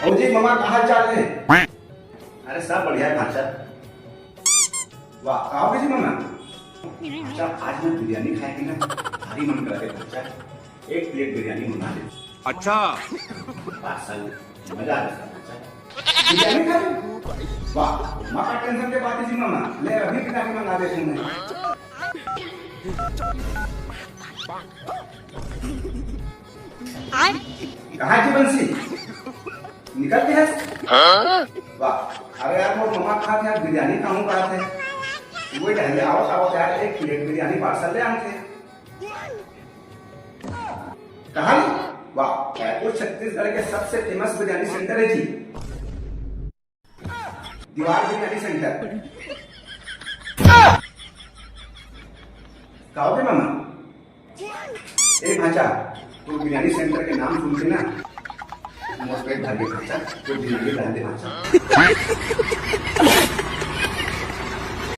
और जी मामा कहाँ चाल है? अरे सब बढ़िया है भाषा। वाह आओगे जी मामा। अच्छा आज मैं बिरयानी खाएगी ना, भारी मन कर रहा है भाषा। एक प्लेट बिरयानी मंगा दे। अच्छा पार्सल मजा आ जाएगा भाषा। बिरयानी खा रहे? वाह माँ का टेंशन के बात है जी मामा, ले अभी पिता के मंगा देते हैं। कहाँ जी बंसी निकल के है? वाह अरे यार वो मामा खा थे बिरयानी खाऊं कहा थे, वही टहले आओ आओ यार एक प्लेट बिरयानी पार्सल ले आते। कहाँ? वाह रायपुर छत्तीसगढ़ के सबसे फेमस बिरयानी सेंटर है जी, दीवार बिरयानी सेंटर। खाओगे मामा? ए भाचा तो बिरयानी सेंटर के नाम सुन के ना मोर पेट भर गया भाचा, तो बिरयानी डाल दे भाचा।